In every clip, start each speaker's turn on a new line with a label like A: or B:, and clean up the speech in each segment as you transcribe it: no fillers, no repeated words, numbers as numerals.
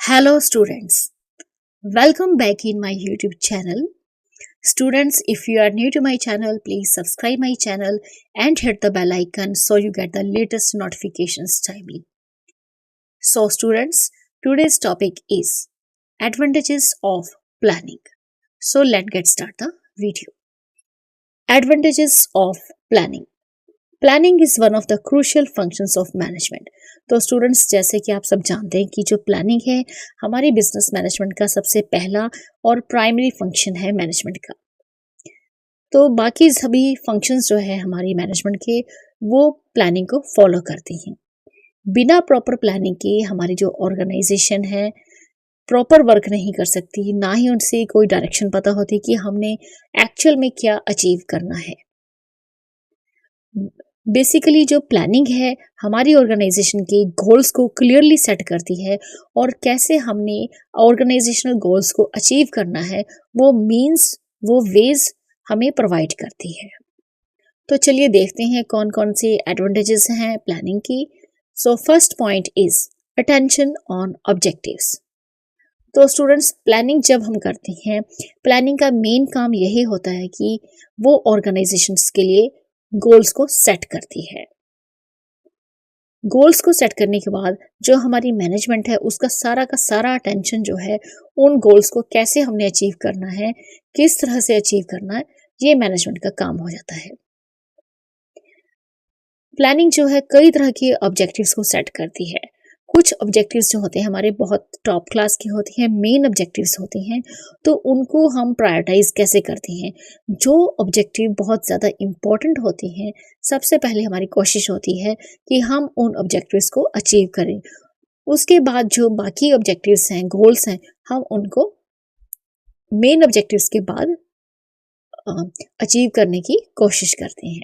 A: Hello students, welcome back in my YouTube channel. Students, if you are new to my channel, please subscribe my channel and hit the bell icon so you get the latest notifications timely. So students, today's topic is advantages of planning. So let's get start the video. Advantages of planning. Planning is one of the crucial functions of management. तो students, जैसे कि आप सब जानते हैं कि जो planning है हमारी बिजनेस मैनेजमेंट का सबसे पहला और प्राइमरी फंक्शन है मैनेजमेंट का। तो बाकी सभी फंक्शंस जो है हमारी मैनेजमेंट के वो प्लानिंग को फॉलो करती हैं। बिना प्रॉपर प्लानिंग के हमारी जो ऑर्गेनाइजेशन है प्रॉपर वर्क नहीं कर सकती, ना ही उनसे कोई डायरेक्शन पता होती कि हमने एक्चुअल में क्या अचीव करना है। बेसिकली जो प्लानिंग है हमारी ऑर्गेनाइजेशन के गोल्स को क्लियरली सेट करती है और कैसे हमने ऑर्गेनाइजेशनल गोल्स को अचीव करना है वो मीन्स वो वेज हमें प्रोवाइड करती है। तो चलिए देखते हैं कौन कौन से एडवांटेजेस हैं प्लानिंग की। So first point is attention on objectives. तो स्टूडेंट्स, प्लानिंग जब हम करते हैं, प्लानिंग का मेन काम यही होता है कि वो ऑर्गेनाइजेशंस के लिए गोल्स को सेट करती है। गोल्स को सेट करने के बाद जो हमारी मैनेजमेंट है उसका सारा का सारा अटेंशन जो है उन गोल्स को कैसे हमने अचीव करना है, किस तरह से अचीव करना है, ये मैनेजमेंट का काम हो जाता है। प्लानिंग जो है कई तरह के ऑब्जेक्टिव्स को सेट करती है। कुछ ऑब्जेक्टिव्स जो होते हैं हमारे बहुत टॉप क्लास के होते हैं, मेन ऑब्जेक्टिव्स होते हैं, तो उनको हम प्रायोरिटाइज कैसे करते हैं। जो ऑब्जेक्टिव बहुत ज़्यादा इम्पोर्टेंट होते हैं सबसे पहले हमारी कोशिश होती है कि हम उन ऑब्जेक्टिव्स को अचीव करें। उसके बाद जो बाकी ऑब्जेक्टिव्स हैं, गोल्स हैं, हम उनको मेन ऑब्जेक्टिव्स के बाद अचीव करने की कोशिश करते हैं।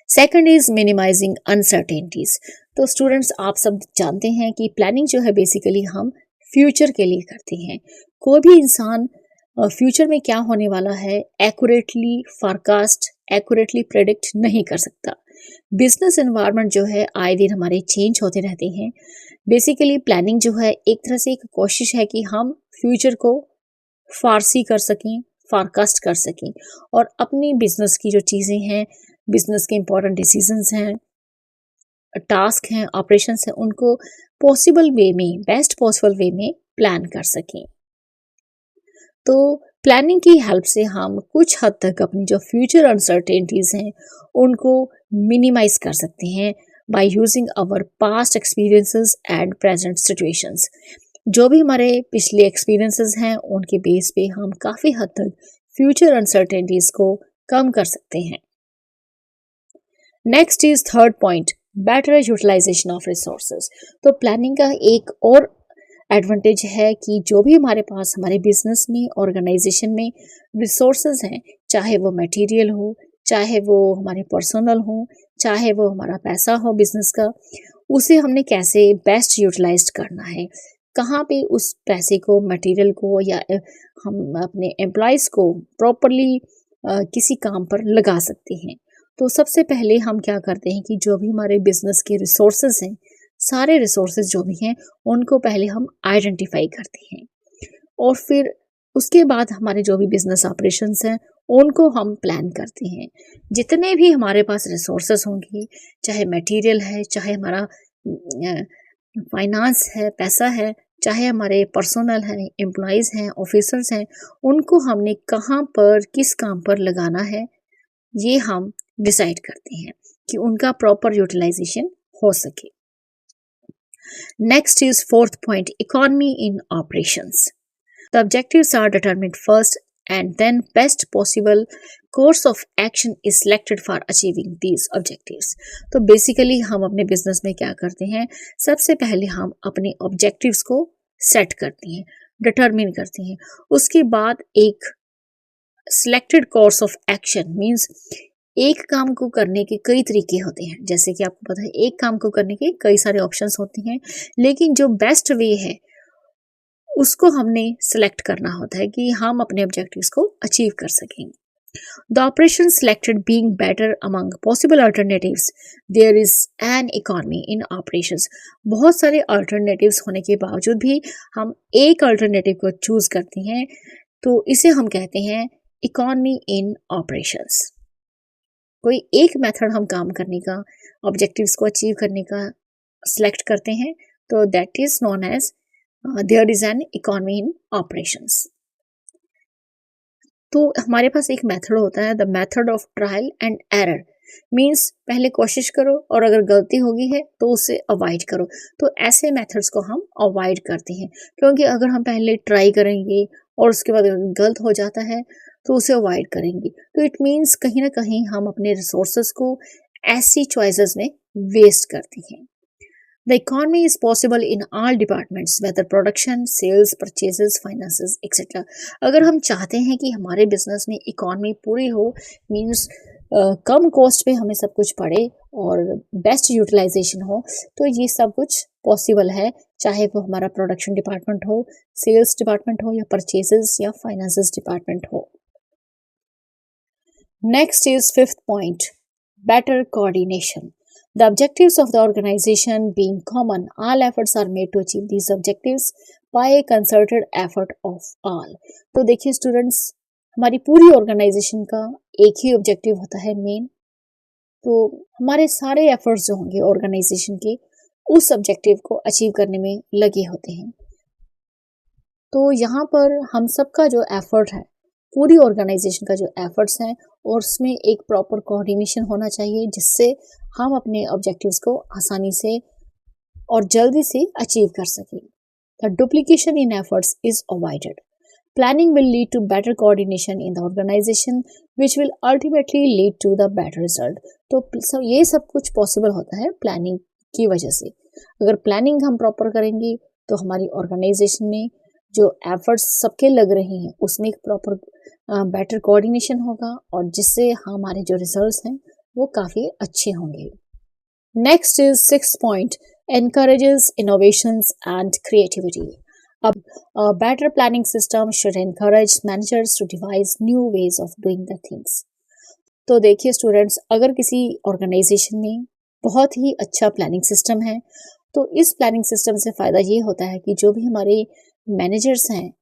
A: Second is minimising uncertainties. तो स्टूडेंट्स, आप सब जानते हैं कि प्लानिंग जो है बेसिकली हम फ्यूचर के लिए करते हैं। कोई भी इंसान फ्यूचर में क्या होने वाला है एक्यूरेटली फोरकास्ट, एक्यूरेटली प्रेडिक्ट नहीं कर सकता। बिजनेस एनवायरनमेंट जो है आए दिन हमारे चेंज होते रहते हैं। बेसिकली प्लानिंग जो है एक तरह से एक कोशिश है कि हम फ्यूचर को फारसी कर सकें, फोरकास्ट कर सकें और अपनी बिजनेस की जो चीज़ें हैं, बिजनेस के इंपॉर्टेंट डिसीजंस हैं, टास्क हैं, ऑपरेशंस हैं, उनको पॉसिबल वे में, बेस्ट पॉसिबल वे में प्लान कर सकें। तो प्लानिंग की हेल्प से हम कुछ हद तक अपनी जो फ्यूचर अनसर्टेनिटीज हैं उनको मिनिमाइज कर सकते हैं by using our past experiences and present situations. जो भी हमारे पिछले एक्सपीरियंसेस हैं उनके बेस पे हम काफ़ी हद तक फ्यूचर अनसर्टेनिटीज को कम कर सकते हैं। Next is third point, better utilisation of resources. तो प्लानिंग का एक और एडवांटेज है कि जो भी हमारे पास हमारे बिजनेस में, ऑर्गेनाइजेशन में रिसोर्सेज हैं, चाहे वो मटेरियल हो, चाहे वो हमारे पर्सनल हो, चाहे वो हमारा पैसा हो बिजनेस का, उसे हमने कैसे बेस्ट यूटिलाइज करना है, कहाँ पे उस पैसे को, मटेरियल को या हम अपने एम्प्लॉयज़ को प्रॉपरली किसी काम पर लगा सकते हैं। तो सबसे पहले हम क्या करते हैं कि जो भी हमारे बिजनेस के रिसोर्सेज हैं, सारे रिसोर्सेज जो भी हैं उनको पहले हम आइडेंटिफाई करते हैं और फिर उसके बाद हमारे जो भी बिजनेस ऑपरेशंस हैं उनको हम प्लान करते हैं। जितने भी हमारे पास रिसोर्सेज होंगे, चाहे मटेरियल है, चाहे हमारा फाइनेंस है, पैसा है, चाहे हमारे पर्सनल हैं, एम्प्लॉयज़ हैं, ऑफिसर्स हैं, उनको हमने कहाँ पर किस काम पर लगाना है ये हम डिसाइड करते हैं कि उनका प्रॉपर यूटिलाइजेशन हो सके। Next is fourth point, economy in operations. The objectives are determined first and then best possible course of action is selected for achieving these objectives। तो बेसिकली हम अपने बिजनेस में क्या करते हैं, सबसे पहले हम अपने ऑब्जेक्टिव्स को सेट करते हैं, डिटरमिन करते हैं। उसके बाद एक selected course of action means एक काम को करने के कई तरीके होते हैं। जैसे कि आपको पता है एक काम को करने के कई सारे ऑप्शंस होते हैं, लेकिन जो बेस्ट वे है उसको हमने सेलेक्ट करना होता है कि हम अपने ऑब्जेक्टिव्स को अचीव कर सकें। The operation selected being better among possible alternatives. There is an economy in operations. बहुत सारे alternatives होने के बावजूद भी हम एक alternative को choose करते हैं, तो इसे हम कहते हैं economy in operations. कोई एक मेथड हम काम करने का, ऑब्जेक्टिव्स को अचीव करने का सिलेक्ट करते हैं, तो that is known as there is an economy in operations. तो हमारे पास एक मेथड होता है, the method of trial and error. Means पहले कोशिश करो और अगर गलती होगी है तो उसे अवॉइड करो. तो ऐसे मेथड्स को हम अवॉइड करते हैं, क्योंकि अगर हम पहले ट्राई करेंगे और उसके बाद अगर गलत हो जाता है तो उसे अवॉइड करेंगे, तो इट मीन्स कहीं ना कहीं हम अपने रिसोर्सेज को ऐसी चॉइसेस में वेस्ट करते हैं. The economy is possible in all departments, whether production, sales, purchases, finances, etc. अगर हम चाहते हैं कि हमारे बिजनेस में इकोनॉमी पूरी हो, मीन्स कम कॉस्ट पे हमें सब कुछ पड़े और बेस्ट यूटिलाइजेशन हो, तो ये सब कुछ पॉसिबल है, चाहे वो हमारा प्रोडक्शन डिपार्टमेंट हो, सेल्स डिपार्टमेंट हो, या परचेजेस या फाइनेंसेस डिपार्टमेंट हो. Next is fifth point, better coordination. The objectives of the organization being common, all efforts are made to achieve these objectives by a concerted effort of all. तो देखिए students, हमारी पूरी organisation का एक ही objective होता है main, तो हमारे सारे एफर्ट्स जो होंगे ऑर्गेनाइजेशन के उस ऑब्जेक्टिव को अचीव करने में लगे होते हैं. तो यहाँ पर हम सबका जो एफर्ट है, पूरी ऑर्गेनाइजेशन का जो एफर्ट्स हैं, और उसमें एक प्रॉपर कोऑर्डिनेशन होना चाहिए, जिससे हम अपने ऑब्जेक्टिव्स को आसानी से और जल्दी से अचीव कर सकें. The duplication in efforts is avoided. Planning will lead to better coordination in the organisation which will ultimately lead to the better result. तो ये सब कुछ पॉसिबल होता है प्लानिंग की वजह से. अगर प्लानिंग हम प्रॉपर करेंगे तो हमारी ऑर्गेनाइजेशन में जो एफर्ट्स सबके लग रहे हैं उसमें एक प्रॉपर बेटर कोऑर्डिनेशन होगा, और जिससे हमारे जो रिजल्ट्स हैं वो काफ़ी अच्छे होंगे. Next is sixth point, encourages innovations and creativity. A better planning system should encourage managers to devise new ways of doing the things. तो देखिए स्टूडेंट्स, अगर किसी ऑर्गेनाइजेशन में बहुत ही अच्छा प्लानिंग सिस्टम है, तो इस प्लानिंग सिस्टम से फ़ायदा ये होता है कि जो भी हमारे मैनेजर्स हैं,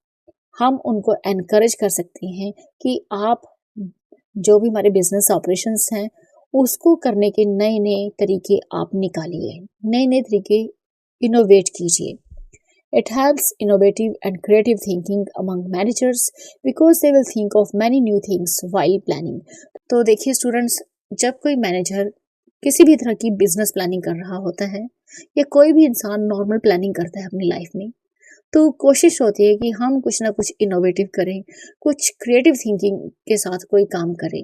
A: हम उनको एनकरेज कर सकते हैं कि आप जो भी हमारे बिजनेस ऑपरेशंस हैं उसको करने के नए नए तरीके आप निकालिए, नए नए तरीके इनोवेट कीजिए. It helps innovative and creative thinking among managers because they will think of many new things while planning. तो देखिए स्टूडेंट्स, जब कोई मैनेजर किसी भी तरह की बिजनेस प्लानिंग कर रहा होता है, या कोई भी इंसान नॉर्मल प्लानिंग करता है अपनी लाइफ में, तो कोशिश होती है कि हम कुछ ना कुछ इनोवेटिव करें, कुछ क्रिएटिव थिंकिंग के साथ कोई काम करें,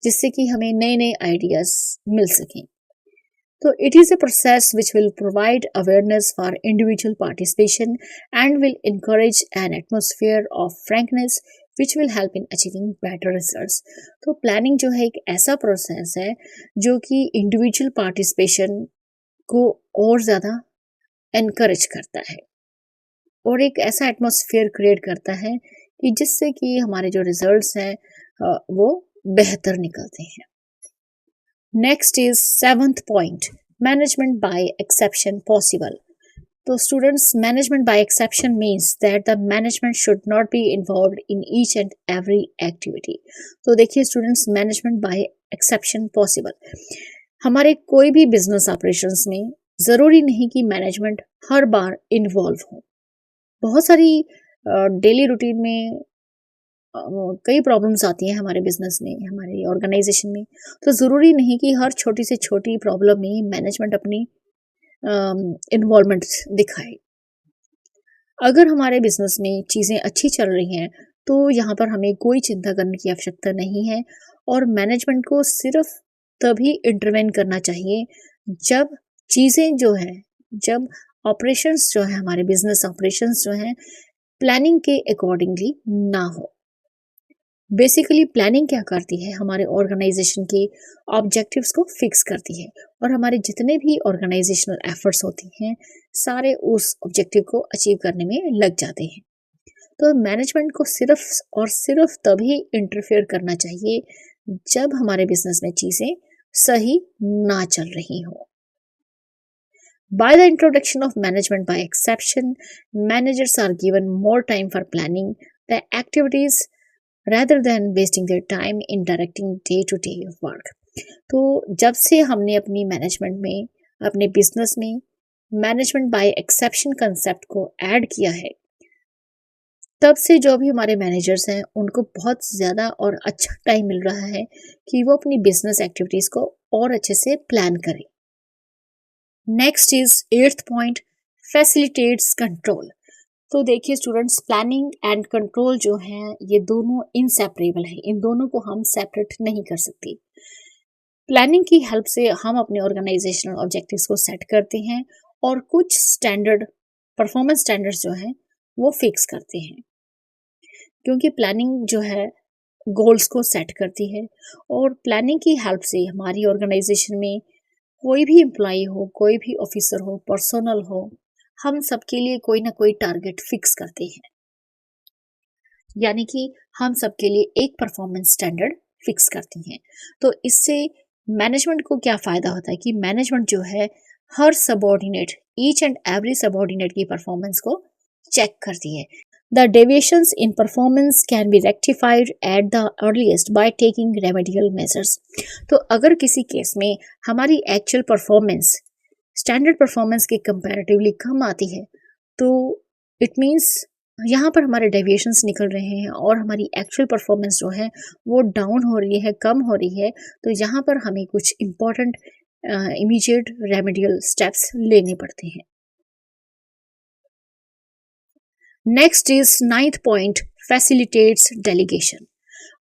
A: जिससे कि हमें नए नए आइडियाज मिल सकें. तो it is a process which will provide awareness for individual participation and will encourage an atmosphere of frankness which will help in achieving better results. तो प्लानिंग जो है एक ऐसा प्रोसेस है जो कि इंडिविजुअल पार्टिसिपेशन को और ज़्यादा एनकरेज करता है, और एक ऐसा एटमॉस्फेयर क्रिएट करता है कि जिससे कि हमारे जो रिजल्ट्स हैं वो बेहतर निकलते हैं. Next is seventh point, management by exception possible. तो students, management by exception means that the management should not be involved in each and every activity. तो देखिए students, management by exception possible. हमारे कोई भी बिजनेस ऑपरेशंस में ज़रूरी नहीं कि मैनेजमेंट हर बार इन्वॉल्व हो. बहुत सारी डेली रूटीन में कई प्रॉब्लम्स आती हैं हमारे बिजनेस में, हमारे ऑर्गेनाइजेशन में, तो ज़रूरी नहीं कि हर छोटी से छोटी प्रॉब्लम में मैनेजमेंट अपनी इन्वॉल्वमेंट दिखाए. अगर हमारे बिजनेस में चीज़ें अच्छी चल रही हैं तो यहाँ पर हमें कोई चिंता करने की आवश्यकता नहीं है, और मैनेजमेंट को सिर्फ तभी इंटरवेन करना चाहिए जब चीज़ें जो हैं, जब ऑपरेशंस जो है, हमारे बिजनेस ऑपरेशंस जो हैं, प्लानिंग के अकॉर्डिंगली ना हो. बेसिकली प्लानिंग क्या करती है, हमारे ऑर्गेनाइजेशन के ऑब्जेक्टिव्स को फिक्स करती है, और हमारे जितने भी ऑर्गेनाइजेशनल एफर्ट्स होते हैं सारे उस ऑब्जेक्टिव को अचीव करने में लग जाते हैं. तो मैनेजमेंट को सिर्फ और सिर्फ तभी इंटरफेयर करना चाहिए जब हमारे बिजनेस में चीजें सही ना चल रही हो। By the introduction of management by exception, managers are given more time for planning the activities rather than wasting their time in directing day-to-day work. तो जब से हमने अपनी मैनेजमेंट में, अपने बिजनेस में मैनेजमेंट बाय एक्सेप्शन कंसेप्ट को add किया है, तब से जो भी हमारे मैनेजर्स हैं उनको बहुत ज़्यादा और अच्छा टाइम मिल रहा है कि वो अपनी बिजनेस एक्टिविटीज़ को और अच्छे से प्लान करें। Next is 8th point, facilitates control. तो देखिए स्टूडेंट्स, प्लानिंग एंड कंट्रोल जो हैं ये दोनों इनसेपरेबल हैं, इन दोनों को हम सेपरेट नहीं कर सकते। प्लानिंग की हेल्प से हम अपने ऑर्गेनाइजेशनल ऑब्जेक्टिव्स को सेट करते हैं और कुछ स्टैंडर्ड परफॉर्मेंस स्टैंडर्ड्स जो हैं वो फिक्स करते हैं, क्योंकि प्लानिंग जो है गोल्स को सेट करती है और प्लानिंग की हेल्प से हमारी ऑर्गेनाइजेशन में कोई भी एम्प्लॉय हो, कोई भी ऑफिसर हो, पर्सनल हो, हम सबके लिए कोई ना कोई टारगेट फिक्स करते हैं, यानी कि हम सबके लिए एक परफॉर्मेंस स्टैंडर्ड फिक्स करती हैं। तो इससे मैनेजमेंट को क्या फायदा होता है कि मैनेजमेंट जो है हर subordinate, each and every subordinate की परफॉर्मेंस को चेक करती है। The deviations in performance can be rectified at the earliest by taking remedial measures. तो अगर किसी केस में हमारी एक्चुअल परफॉर्मेंस स्टैंडर्ड परफॉर्मेंस के कंपैरेटिवली कम आती है, तो इट मीन्स यहाँ पर हमारे डेविएशंस निकल रहे हैं और हमारी एक्चुअल परफॉर्मेंस जो है वो डाउन हो रही है, कम हो रही है, तो यहाँ पर हमें कुछ इम्पोर्टेंट इमीडिएट रेमेडियल स्टेप्स लेने पड़ते हैं। Next is 9th point, facilitates delegation.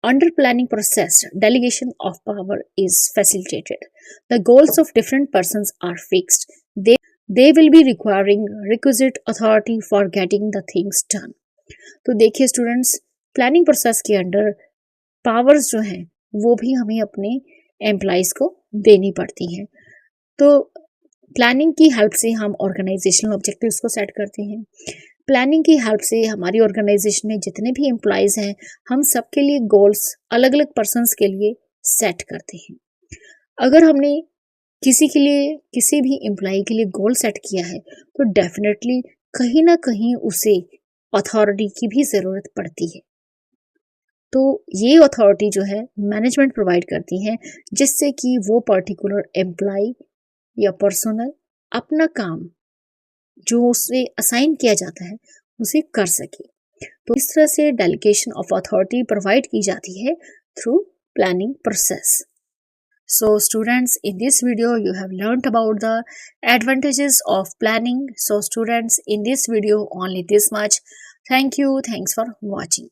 A: Under planning process, delegation of power is facilitated. The goals of different persons are fixed. They will be requiring requisite authority for getting the things done. तो देखिए students, planning process के under powers जो हैं वो भी हमें अपने employees को देनी पड़ती हैं। तो प्लानिंग की हेल्प से हम ऑर्गेनाइजेशनल ऑब्जेक्टिव्स को सेट करते हैं। प्लानिंग की हेल्प से हमारी ऑर्गेनाइजेशन में जितने भी एम्प्लॉयज हैं, हम सबके लिए गोल्स अलग अलग पर्सनस के लिए सेट करते हैं। अगर हमने किसी के लिए, किसी भी एम्प्लॉय के लिए गोल सेट किया है, तो डेफिनेटली कहीं ना कहीं उसे अथॉरिटी की भी ज़रूरत पड़ती है। तो ये अथॉरिटी जो है मैनेजमेंट प्रोवाइड करती है, जिससे कि वो पर्टिकुलर एम्प्लॉय या पर्सनल अपना काम जो उसे असाइन किया जाता है उसे कर सके। तो इस तरह से डेलीगेशन ऑफ अथॉरिटी प्रोवाइड की जाती है through planning process. So students, in this video you have learnt about the advantages of planning. So students, in this video only this much. Thank you. Thanks for watching.